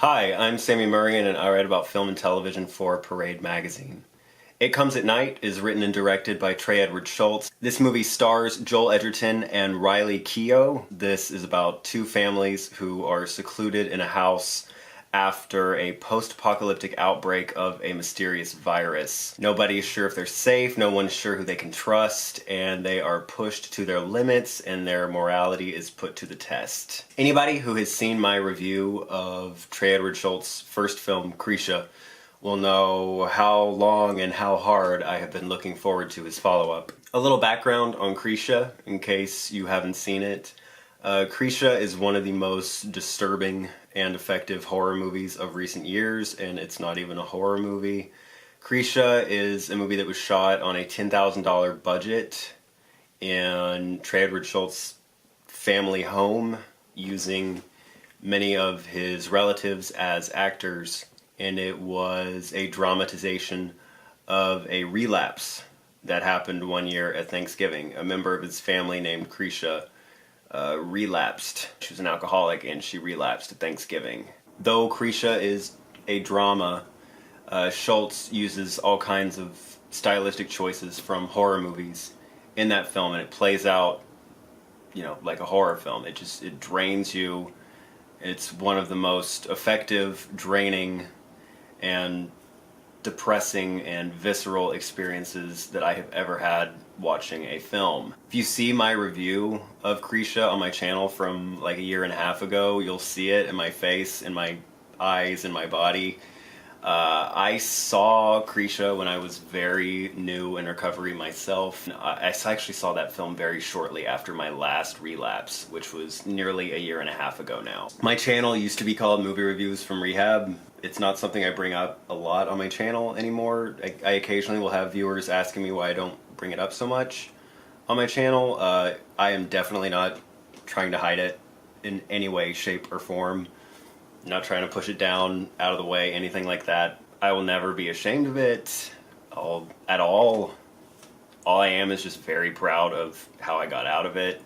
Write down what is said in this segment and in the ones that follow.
Hi, I'm Sammy Murrian and I write about film and television for Parade magazine. It Comes at Night is written and directed by Trey Shults. This movie stars Joel Edgerton and Riley Keough. This is about two families who are secluded in a house after a post-apocalyptic outbreak of a mysterious virus. Nobody is sure if they're safe, no one's sure who they can trust, and they are pushed to their limits and their morality is put to the test. Anybody who has seen my review of Trey Shults' first film, Krisha, will know how long and how hard I have been looking forward to his follow-up. A little background on Krisha, in case you haven't seen it. Krisha is one of the most disturbing and effective horror movies of recent years, and it's not even a horror movie. Krisha is a movie that was shot on a $10,000 budget in Trey Shults' family home, using many of his relatives as actors, and it was a dramatization of a relapse that happened one year at Thanksgiving. A member of his family named Krisha relapsed. She was an alcoholic and she relapsed at Thanksgiving. Though Krisha is a drama, Shults uses all kinds of stylistic choices from horror movies in that film, and it plays out, like a horror film. It drains you. It's one of the most effective, draining, and depressing and visceral experiences that I have ever had watching a film. If you see my review of Krisha on my channel from like a year and a half ago, you'll see it in my face, in my eyes, in my body. I saw Krisha when I was very new in recovery myself. I actually saw that film very shortly after my last relapse, which was nearly a year and a half ago now. My channel used to be called Movie Reviews from Rehab. It's not something I bring up a lot on my channel anymore. I occasionally will have viewers asking me why I don't bring it up so much on my channel. I am definitely not trying to hide it in any way, shape, or form. I'm not trying to push it down, out of the way, anything like that. I will never be ashamed of it at all. All I am is just very proud of how I got out of it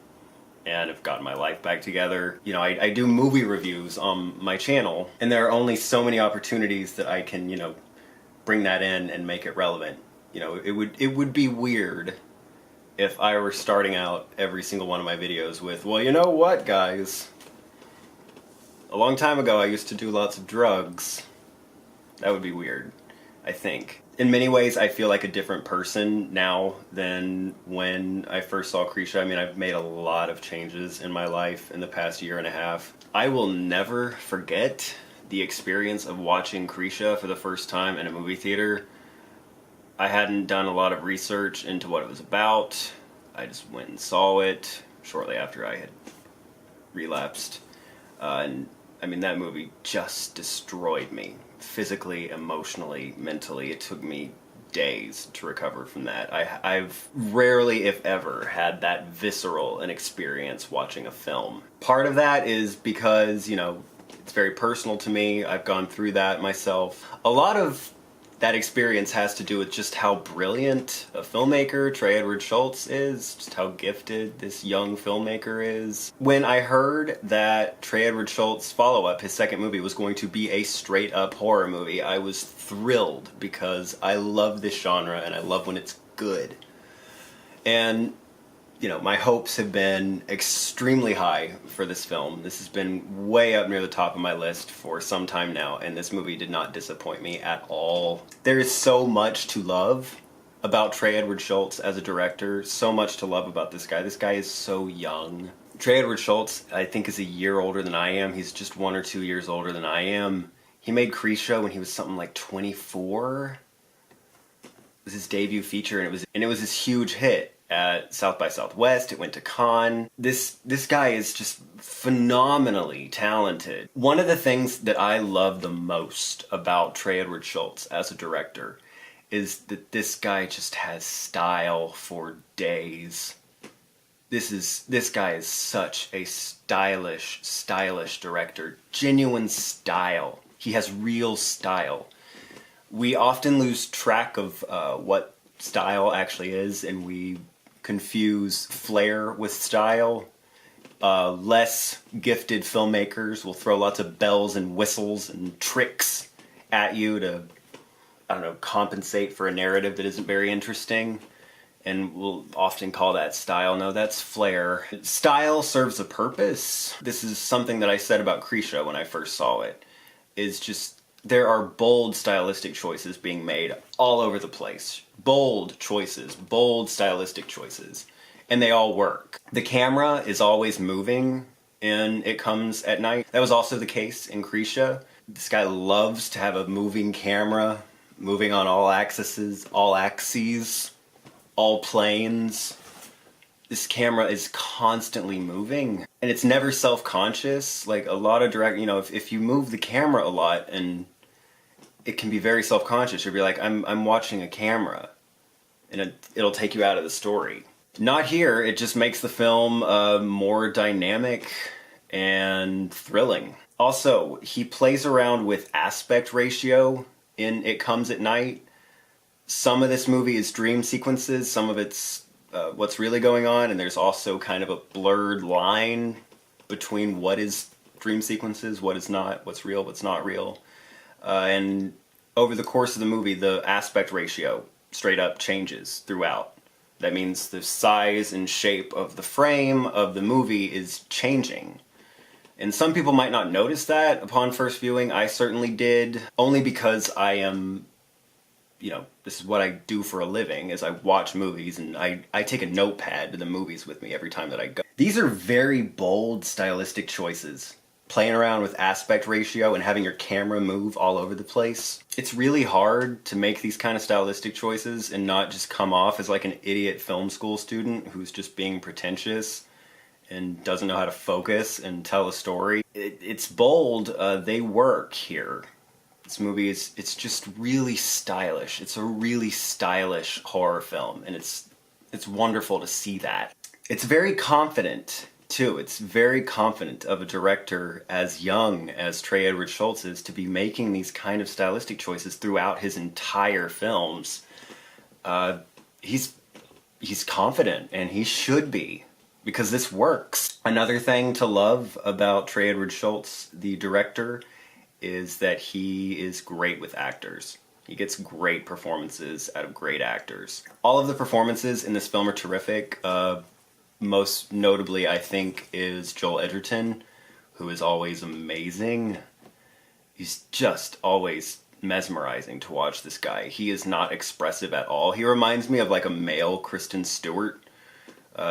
and have gotten my life back together. I do movie reviews on my channel, and there are only so many opportunities that I can, bring that in and make it relevant. It would be weird if I were starting out every single one of my videos with, well, you know what, guys? A long time ago, I used to do lots of drugs. That would be weird, I think. In many ways, I feel like a different person now than when I first saw Krisha. I mean, I've made a lot of changes in my life in the past year and a half. I will never forget the experience of watching Krisha for the first time in a movie theater. I hadn't done a lot of research into what it was about. I just went and saw it shortly after I had relapsed. And I mean, that movie just destroyed me. Physically, emotionally, mentally. It took me days to recover from that. I've rarely, if ever, had that visceral an experience watching a film. Part of that is because, it's very personal to me. I've gone through that myself. A lot of that experience has to do with just how brilliant a filmmaker Trey Shults is, just how gifted this young filmmaker is. When I heard that Trey Shults' follow-up, his second movie, was going to be a straight-up horror movie, I was thrilled because I love this genre and I love when it's good. And my hopes have been extremely high for this film. This has been way up near the top of my list for some time now, and this movie did not disappoint me at all. There is so much to love about Trey Shults as a director, so much to love about this guy. This guy is so young. Trey Shults, I think, is a year older than I am. He's just 1 or 2 years older than I am. He made Krisha when he was something like 24. It was his debut feature, and it was this huge hit at South by Southwest. It went to Cannes. This guy is just phenomenally talented. One of the things that I love the most about Trey Shults as a director is that this guy just has style for days. This guy is such a stylish director. Genuine style. He has real style. We often lose track of what style actually is, and we confuse flair with style. Less gifted filmmakers will throw lots of bells and whistles and tricks at you to, I don't know, compensate for a narrative that isn't very interesting. And we'll often call that style. No, that's flair. Style serves a purpose. This is something that I said about Krisha when I first saw it. Is just, there are bold stylistic choices being made all over the place. Bold choices, bold stylistic choices. And they all work. The camera is always moving in It Comes at Night. That was also the case in Krisha. This guy loves to have a moving camera, moving on all axes, all planes. This camera is constantly moving, and it's never self-conscious. Like a lot of if you move the camera a lot, and it can be very self-conscious. You'll be like, I'm watching a camera, and it'll take you out of the story. Not here. It just makes the film more dynamic and thrilling. Also, he plays around with aspect ratio in It Comes at Night. Some of this movie is dream sequences, some of it's what's really going on, and there's also kind of a blurred line between what is dream sequences, what is not, what's real, what's not real. And over the course of the movie, the aspect ratio straight up changes throughout. That means the size and shape of the frame of the movie is changing. And some people might not notice that upon first viewing. I certainly did, only because I am, this is what I do for a living, is I watch movies, and I take a notepad to the movies with me every time that I go. These are very bold stylistic choices. Playing around with aspect ratio and having your camera move all over the place. It's really hard to make these kind of stylistic choices and not just come off as like an idiot film school student who's just being pretentious and doesn't know how to focus and tell a story. It's bold. They work here. This movie it's just really stylish. It's a really stylish horror film, and it's wonderful to see that. It's very confident too. It's very confident of a director as young as Trey Edward Shults is to be making these kind of stylistic choices throughout his entire films. He's confident, and he should be, because this works. Another thing to love about Trey Edward Shults, the director, is that he is great with actors. He gets great performances out of great actors. All of the performances in this film are terrific. Most notably, I think, is Joel Edgerton, who is always amazing. He's just always mesmerizing to watch this guy. He is not expressive at all. He reminds me of like a male Kristen Stewart.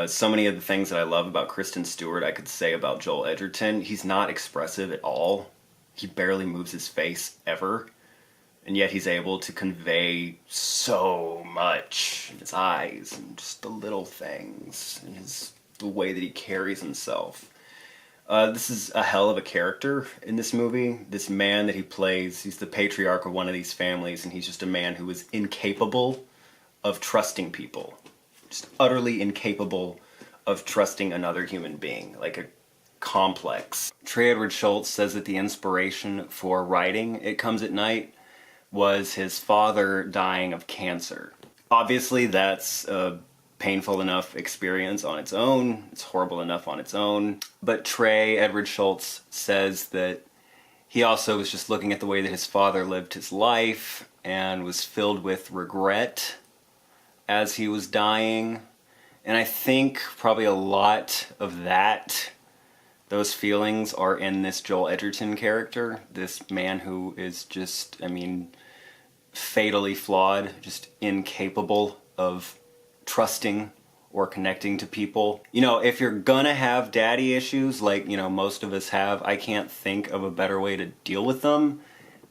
So many of the things that I love about Kristen Stewart I could say about Joel Edgerton. He's not expressive at all. He barely moves his face ever. And yet he's able to convey so much in his eyes and just the little things and the way that he carries himself. This is a hell of a character in this movie. This man that he plays, he's the patriarch of one of these families, and he's just a man who is incapable of trusting people. Just utterly incapable of trusting another human being, like a complex. Trey Edward Shults says that the inspiration for writing It Comes at Night was his father dying of cancer. Obviously, that's a painful enough experience on its own. It's horrible enough on its own. But Trey Edward Shults says that he also was just looking at the way that his father lived his life and was filled with regret as he was dying. And I think probably a lot of those feelings are in this Joel Edgerton character. This man who is just, fatally flawed, just incapable of trusting or connecting to people. If you're gonna have daddy issues, like, most of us have, I can't think of a better way to deal with them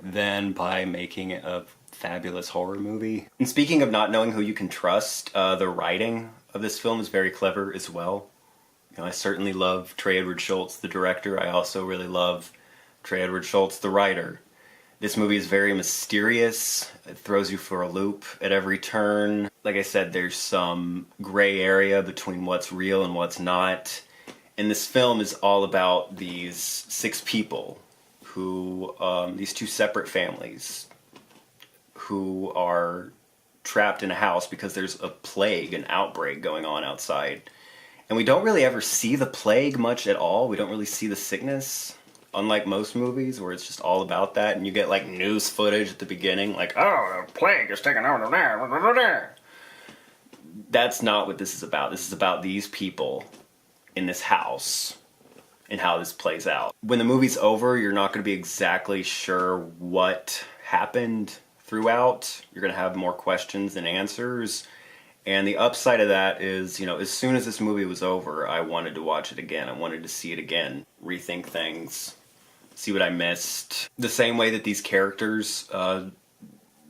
than by making it a fabulous horror movie. And speaking of not knowing who you can trust, the writing of this film is very clever as well. I certainly love Trey Edward Shults, the director. I also really love Trey Edward Shults, the writer. This movie is very mysterious. It throws you for a loop at every turn. Like I said, there's some gray area between what's real and what's not. And this film is all about these 6 people who, these 2 separate families who are trapped in a house because there's a plague, an outbreak going on outside. And we don't really ever see the plague much at all. We don't really see the sickness, unlike most movies where it's just all about that, and you get like news footage at the beginning, like, oh, the plague is taking over there. That's not what this is about. This is about these people in this house and how this plays out. When the movie's over, you're not going to be exactly sure what happened throughout. You're going to have more questions than answers. And the upside of that is, you know, as soon as this movie was over, I wanted to watch it again. I wanted to see it again, rethink things, see what I missed. The same way that these characters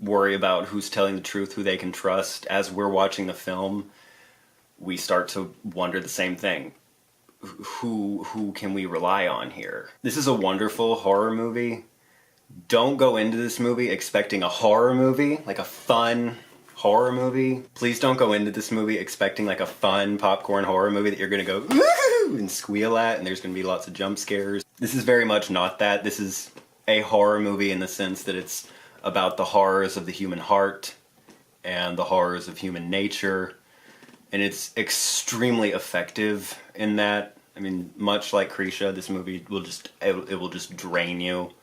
worry about who's telling the truth, who they can trust. As we're watching the film, we start to wonder the same thing. Who can we rely on here? This is a wonderful horror movie. Don't go into this movie expecting a horror movie, like a fun horror movie. Please don't go into this movie expecting like a fun popcorn horror movie that you're gonna go woo and squeal at and there's gonna be lots of jump scares. This is very much not that. This is a horror movie in the sense that it's about the horrors of the human heart and the horrors of human nature. And it's extremely effective in that. I mean, much like Krisha, this movie will it will just drain you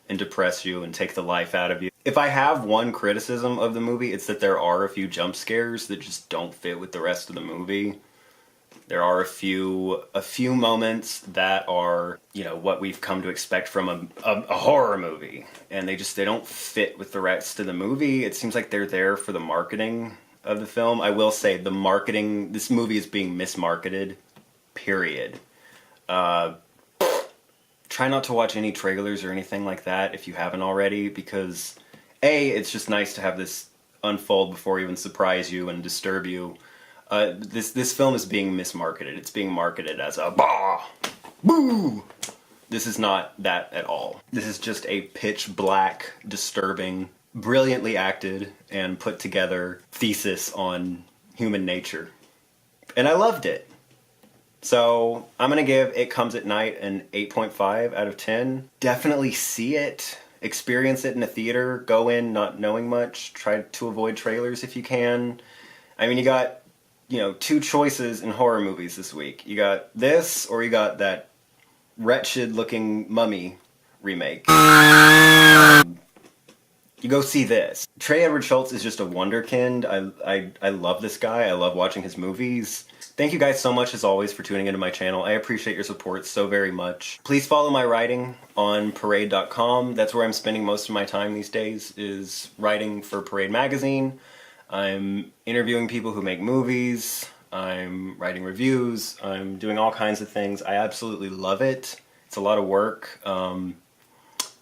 and depress you and take the life out of you. If I have one criticism of the movie, it's that there are a few jump scares that just don't fit with the rest of the movie. There are a few moments that are, you know, what we've come to expect from a horror movie, and they don't fit with the rest of the movie. It seems like they're there for the marketing of the film. I will say the marketing, this movie is being mismarketed, period. Try not to watch any trailers or anything like that if you haven't already, because A, it's just nice to have this unfold before it even surprise you and disturb you. This film is being mismarketed. It's being marketed as a bah, boo. This is not that at all. This is just a pitch black, disturbing, brilliantly acted and put together thesis on human nature. And I loved it. So I'm going to give It Comes at Night an 8.5 out of 10. Definitely see it. Experience it in a theater. Go in not knowing much. Try to avoid trailers if you can. I mean, you got, you know, two choices in horror movies this week. You got this, or you got that wretched-looking Mummy remake. You go see this. Trey Shults is just a wonderkind. I love this guy. I love watching his movies. Thank you guys so much, as always, for tuning into my channel. I appreciate your support so very much. Please follow my writing on Parade.com. That's where I'm spending most of my time these days, is writing for Parade Magazine. I'm interviewing people who make movies. I'm writing reviews. I'm doing all kinds of things. I absolutely love it. It's a lot of work.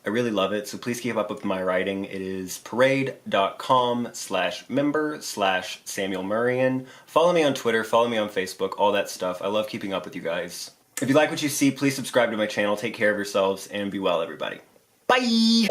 I really love it, so please keep up with my writing. It is parade.com/member/Samuel Murrian. Follow me on Twitter, follow me on Facebook, all that stuff. I love keeping up with you guys. If you like what you see, please subscribe to my channel. Take care of yourselves, and be well, everybody. Bye!